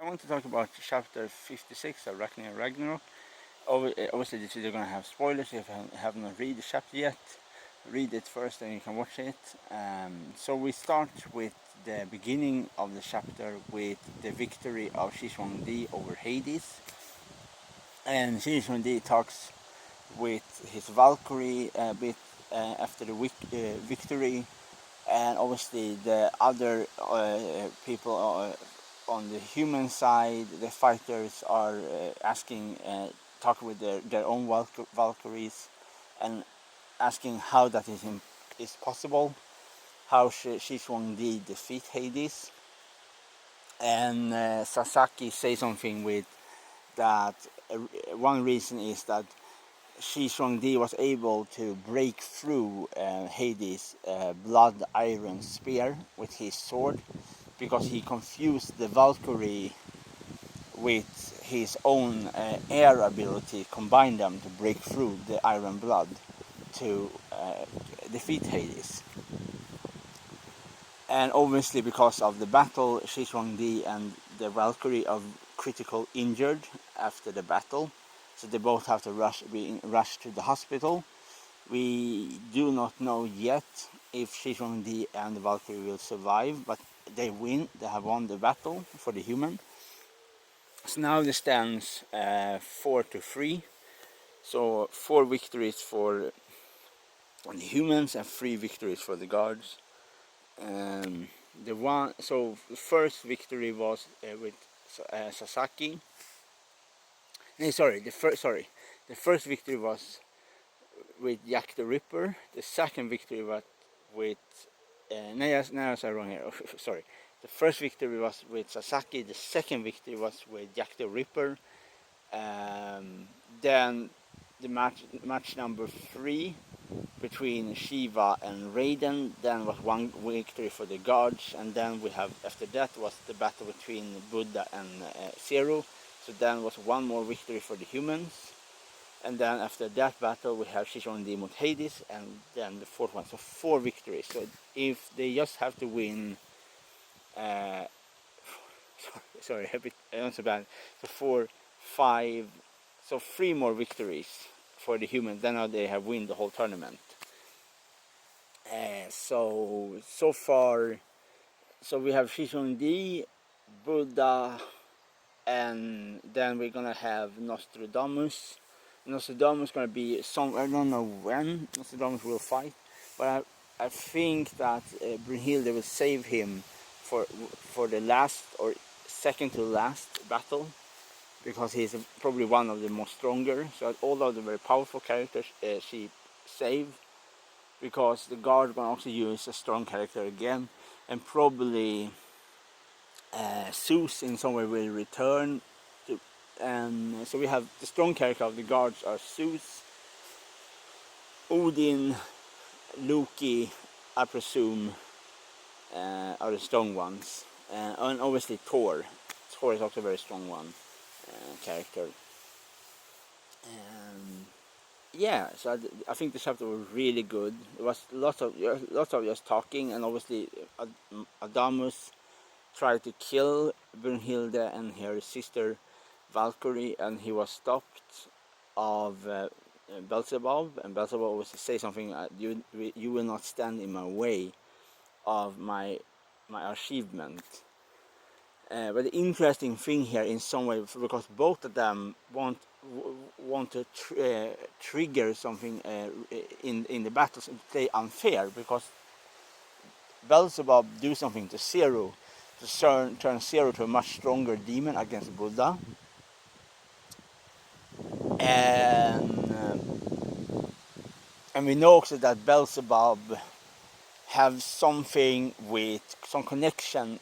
I want to talk about chapter 56 of Ragnarok. Obviously, this is going to have spoilers if you have not read the chapter yet. Read it first, and you can watch it. So we start with the beginning of the chapter with the victory of Shishwangdi over Hades, and Shishwangdi talks with his Valkyrie a bit after the victory, and obviously the other people on the human side, the fighters are talking with their own Valkyries, and asking how that is possible, how Shishwangdi defeat Hades, and Sasaki say something with that. One reason is that Shishwangdi was able to break through Hades' blood iron spear with his sword, because he confused the Valkyrie with his own air ability, combined them to break through the iron blood to defeat Hades. And obviously, because of the battle, Shishwangdi and the Valkyrie are critical injured after the battle, so they both have to be rushed to the hospital. We do not know yet if Shishwangdi and the Valkyrie will survive, but they win. They have won the battle for the human. So now the stands 4-3. So 4 victories for the humans and 3 victories for the guards. The first victory was with Sasaki. The first victory was with Jack the Ripper. The second victory was with no, sorry, wrong here. Sorry. The first victory was with Sasaki. The second victory was with Jack the Ripper. Then the match number 3 between Shiva and Raiden. Then was 1 victory for the guards, and then we have after that was the battle between Buddha and Zero. So then was 1 more victory for the humans. And then after that battle, we have Shishwangdi with Hades, and then the 4th one. So 4 victories. So if they just have to win, sorry, a bit not so bad. So 4, 5, so 3 more victories for the humans. Then they have won the whole tournament. So far, so we have Shishwangdi, Buddha, and then we're gonna have Nostradamus. Nostradamus gonna be I don't know when Nostradamus will fight, but I think that Brunhilde will save him for the last or second to last battle, because he's probably one of the most stronger. So all of the very powerful characters she saved, because the guard will also use a strong character again, and probably Zeus in some way will return. And so we have the strong character of the guards are Zeus, Odin, Loki, I presume, are the strong ones, and obviously Thor. Thor is also a very strong one character. Yeah, so I think the chapter was really good. There was lots of just talking, and obviously Adamus tried to kill Brunhilde and her sister Valkyrie, and he was stopped of Beelzebub, and Beelzebub always say something: you will not stand in my way of my achievement. But the interesting thing here, in some way, because both of them want to trigger something in the battles and play unfair, because Beelzebub do something to Zero to turn Zero to a much stronger demon against Buddha, and we know also that Beelzebub have some connection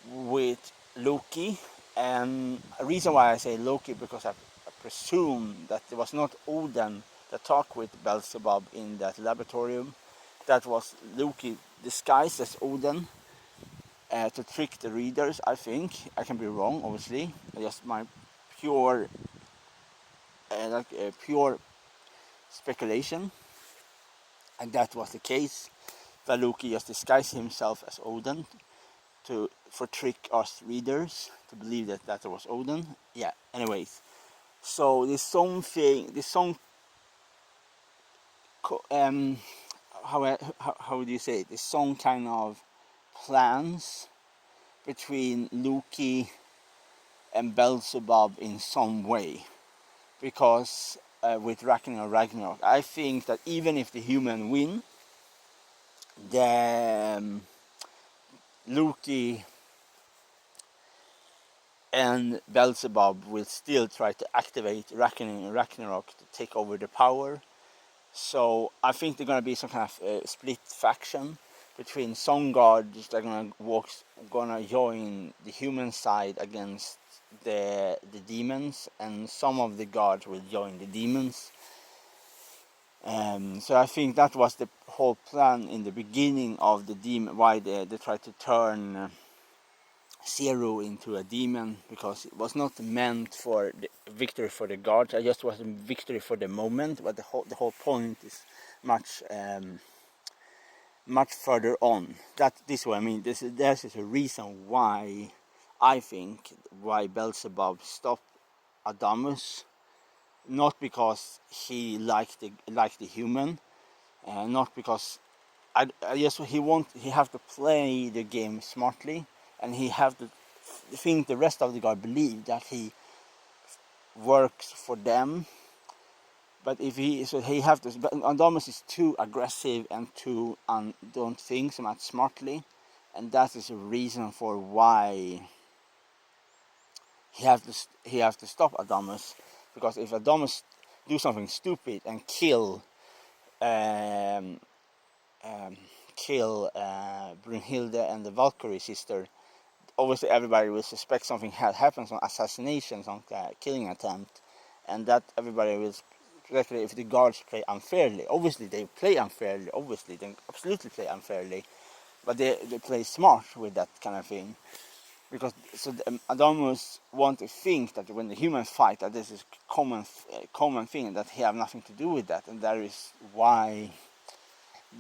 with Loki. And a reason why I say Loki, because I presume that it was not Odin that talked with Beelzebub in that laboratorium. That was Loki disguised as Odin to trick the readers, I think. I can be wrong, obviously. Just my pure speculation. And that was the case. That Loki just disguised himself as Odin to for trick us readers to believe that that was Odin. Yeah. Anyways, so this song how do you say it? The song kind of plans between Loki and Beelzebub in some way, because with Ragnarok, I think that even if the human win, the Loki and Beelzebub will still try to activate Ragnarok to take over the power. So I think they're going to be some kind of split faction between some gods that are gonna join the human side against the demons, and some of the gods will join the demons. So I think that was the whole plan in the beginning of the demon, why they tried to turn Zero into a demon, because it was not meant for the victory for the gods. It just was a victory for the moment, but the whole point is much further on. This way, I mean, this is a reason why I think why Beelzebub stopped Adamus, not because he liked the human, not because I just he have to play the game smartly, and he have to think the rest of the god believe that he works for them. But if he have to, but Adamus is too aggressive and too don't think so much smartly, and that is a reason for why he have to stop Adamus. Because if Adamus do something stupid and kill Brunhilde and the Valkyrie sister, obviously everybody will suspect something had happened, some assassination, some killing attempt, and that everybody will, especially if the guards play unfairly. Obviously they play unfairly, they absolutely play unfairly, but they play smart with that kind of thing. Because Adamus want to think that when the humans fight, that this is common thing, that he have nothing to do with that, and that is why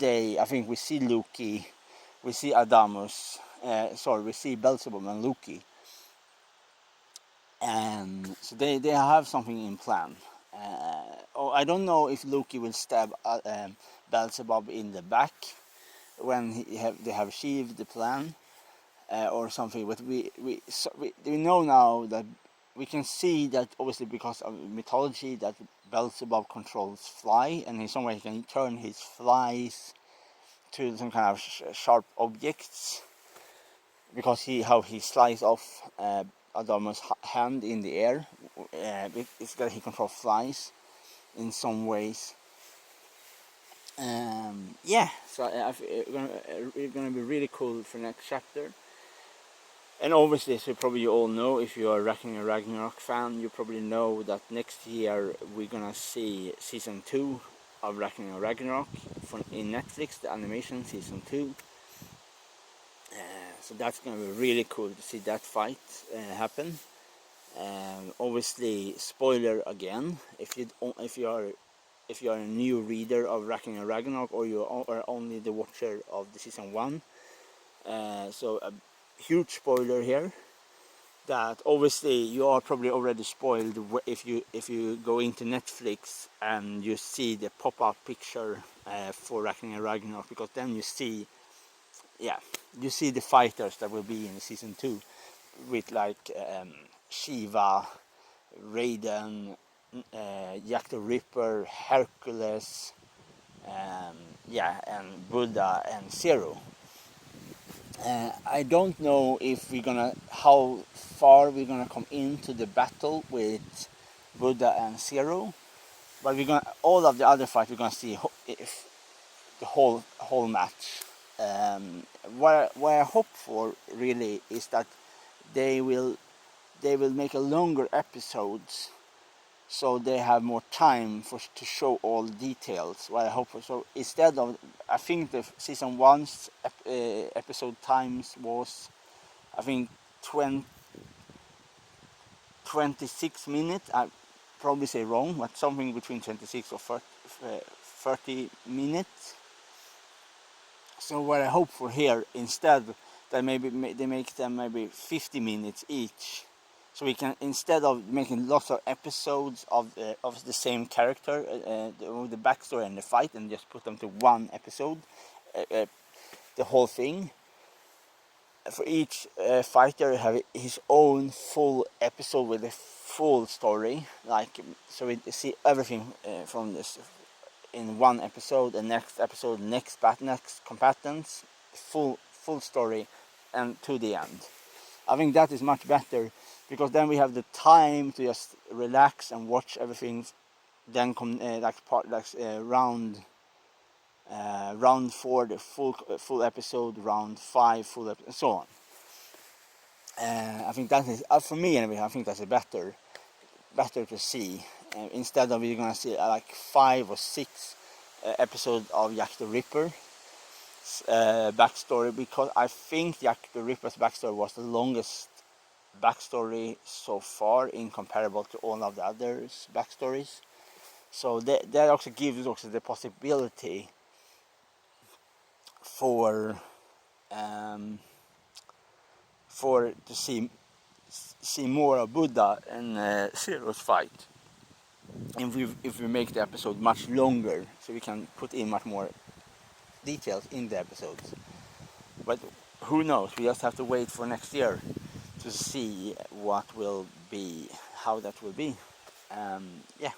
I think we see Loki, we see Adamus, we see Beelzebub and Loki, and so they have something in plan. I don't know if Loki will stab Beelzebub in the back when they have achieved the plan, or something. But we know now that we can see that, obviously because of mythology, that Beelzebub controls fly, and in some way he can turn his flies to some kind of sharp objects, because he slices off Adamus' hand in the air. It's that he controls flies in some ways. So it's gonna be really cool for next chapter. And obviously, so probably you all know, if you are a Ragnarok fan, you probably know that next year we're gonna see season 2 of Ragnarok in Netflix, the animation season 2. So that's gonna be really cool to see that fight happen. Obviously, spoiler again, if you are a new reader of Ragnarok, or you are only the watcher of the season 1, so a huge spoiler here, that obviously you are probably already spoiled if you go into Netflix and you see the pop-up picture for Ragnarok, because then you see the fighters that will be in season 2, with like Shiva, Raiden, Jack the Ripper, Hercules, and Buddha and Zero. I don't know how far we're gonna come into the battle with Buddha and Zero, but all of the other fights we're gonna see if the whole match. What I hope for really is that they will make a longer episodes, so they have more time to show all details. What I hope for. So instead of, I think the season 1's episode times was, I think 26 minutes. I probably say wrong, but something between 26 or 30 minutes. So what I hope for here, instead that maybe they make them maybe 50 minutes each. So we can, instead of making lots of episodes of the same character, the backstory and the fight, and just put them to one episode, the whole thing. For each fighter have his own full episode with a full story, like, so we see everything from this in one episode, and next episode, next combatants, full story, and to the end. I think that is much better, because then we have the time to just relax and watch everything. Then round 4 the full episode, round 5 full episode, and so on. I think that is, for me anyway, I think that's a better to see, instead of you're gonna see like 5 or 6 episodes of Jack the Ripper backstory, because I think Jack the Ripper's backstory was the longest backstory so far, incomparable to all of the others' backstories. So that also gives also the possibility for to see more of Buddha and Zero's fight. If we make the episode much longer, so we can put in much more details in the episodes. But who knows? We just have to wait for next year to see what will be, how that will be. Yeah.